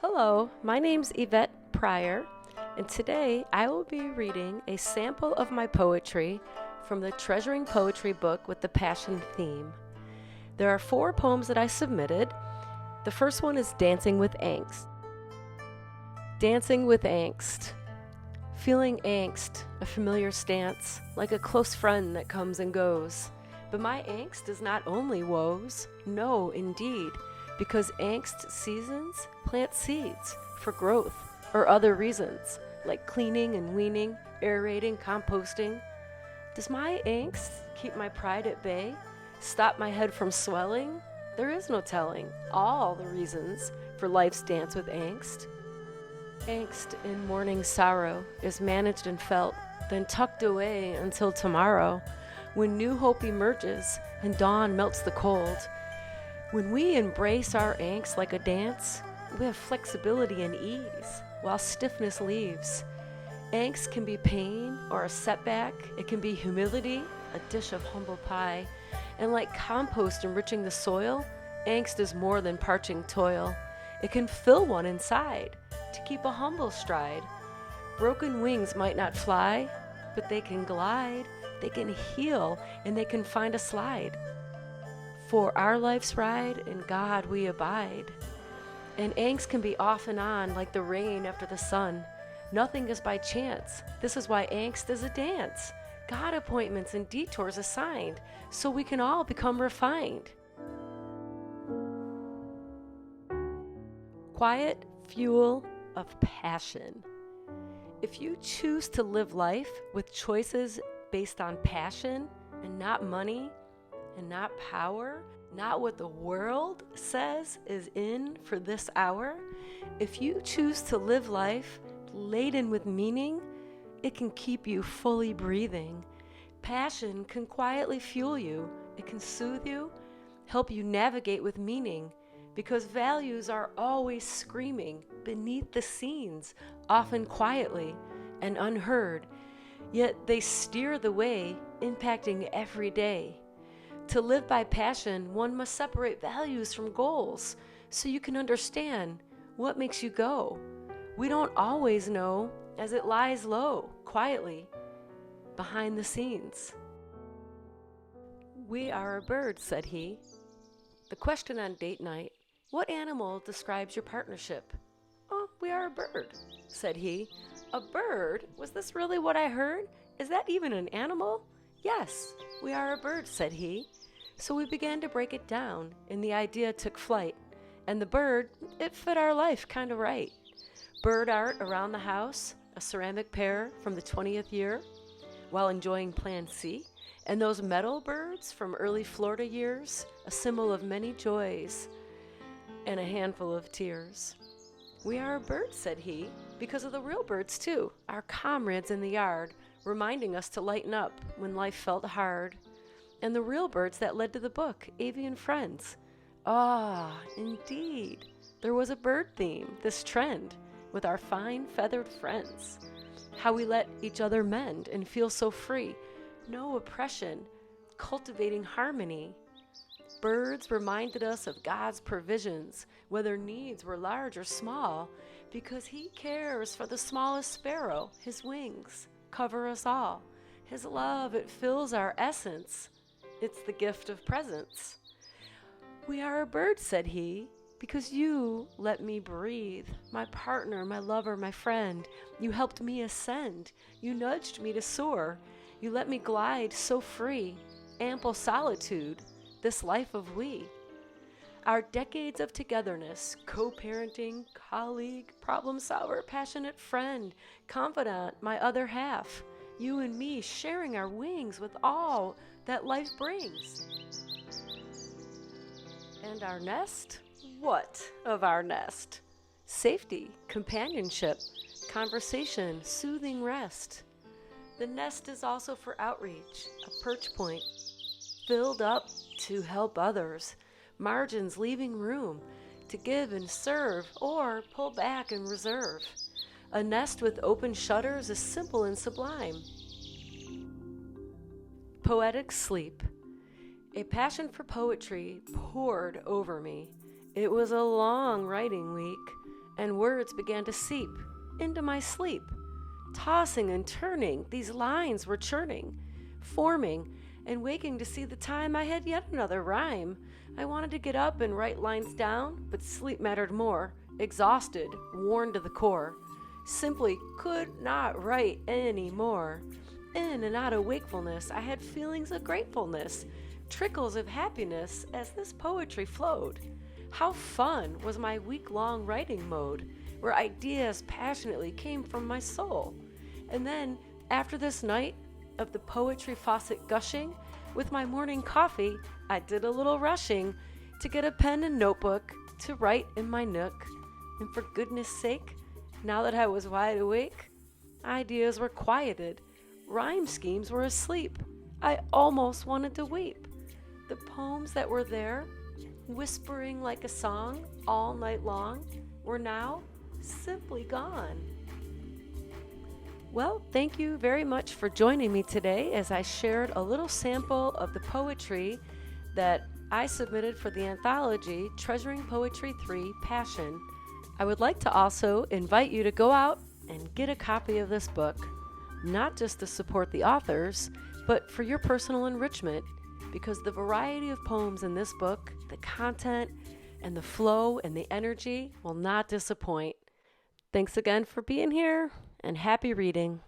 Hello, my name's Yvette Pryor, and today I will be reading a sample of my poetry from the Treasuring Poetry book with the Passion theme. There are 4 poems that I submitted. The first one is Dancing with Angst. Dancing with Angst. Feeling angst, a familiar stance, like a close friend that comes and goes. But my angst is not only woes, no, indeed, because angst seasons plant seeds for growth or other reasons, like cleaning and weaning, aerating, composting. Does my angst keep my pride at bay, stop my head from swelling? There is no telling all the reasons for life's dance with angst. Angst in morning sorrow is managed and felt, then tucked away until tomorrow, when new hope emerges and dawn melts the cold. When we embrace our angst like a dance, we have flexibility and ease, while stiffness leaves. Angst can be pain or a setback. It can be humility, a dish of humble pie. And like compost enriching the soil, angst is more than parching toil. It can fill one inside to keep a humble stride. Broken wings might not fly, but they can glide. They can heal, and they can find a slide. For our life's ride, in God we abide. And angst can be off and on like the rain after the sun. Nothing is by chance. This is why angst is a dance. God appointments and detours assigned, so we can all become refined. Quiet fuel of passion. If you choose to live life with choices based on passion and not money, and not power, not what the world says is in for this hour. If you choose to live life laden with meaning, it can keep you fully breathing. Passion can quietly fuel you. It can soothe you, help you navigate with meaning, because values are always screaming beneath the scenes, often quietly and unheard, yet they steer the way, impacting every day. To live by passion, one must separate values from goals so you can understand what makes you go. We don't always know, as it lies low, quietly, behind the scenes. "We are a bird," said he. The question on date night, "What animal describes your partnership?" "Oh, we are a bird," said he. "A bird? Was this really what I heard? Is that even an animal?" "Yes, we are a bird," said he. So we began to break it down, and the idea took flight. And the bird, it fit our life kind of right. Bird art around the house, a ceramic pear from the 20th year, while enjoying Plan C, and those metal birds from early Florida years, a symbol of many joys and a handful of tears. "We are a bird," said he, "because of the real birds too, our comrades in the yard, reminding us to lighten up when life felt hard. And the real birds that led to the book, Avian Friends. Ah, indeed, there was a bird theme, this trend, with our fine feathered friends. How we let each other mend and feel so free, no oppression, cultivating harmony. Birds reminded us of God's provisions, whether needs were large or small, because He cares for the smallest sparrow. His wings cover us all. His love, it fills our essence. It's the gift of presence. We are a bird," said he, "because you let me breathe. My partner, my lover, my friend. You helped me ascend. You nudged me to soar. You let me glide so free. Ample solitude, this life of we. Our decades of togetherness, co-parenting, colleague, problem solver, passionate friend, confidant, my other half. You and me sharing our wings with all that life brings. And our nest? What of our nest? Safety, companionship, conversation, soothing rest. The nest is also for outreach, a perch point, filled up to help others, margins leaving room to give and serve or pull back and reserve. A nest with open shutters is simple and sublime. Poetic Sleep. A passion for poetry poured over me. It was a long writing week, and words began to seep into my sleep. Tossing and turning, these lines were churning, forming, and waking to see the time I had yet another rhyme. I wanted to get up and write lines down, but sleep mattered more. Exhausted, worn to the core, simply could not write any more. In and out of wakefulness, I had feelings of gratefulness, trickles of happiness as this poetry flowed. How fun was my week-long writing mode, where ideas passionately came from my soul. And then, after this night of the poetry faucet gushing, with my morning coffee, I did a little rushing to get a pen and notebook to write in my nook. And for goodness sake, now that I was wide awake, ideas were quieted, rhyme schemes were asleep. I almost wanted to weep. The poems that were there, whispering like a song all night long, were now simply gone. Well, thank you very much for joining me today as I shared a little sample of the poetry that I submitted for the anthology Treasuring Poetry 3 Passion. I would like to also invite you to go out and get a copy of this book, not just to support the authors, but for your personal enrichment, because the variety of poems in this book, the content, and the flow and the energy will not disappoint. Thanks again for being here, and happy reading.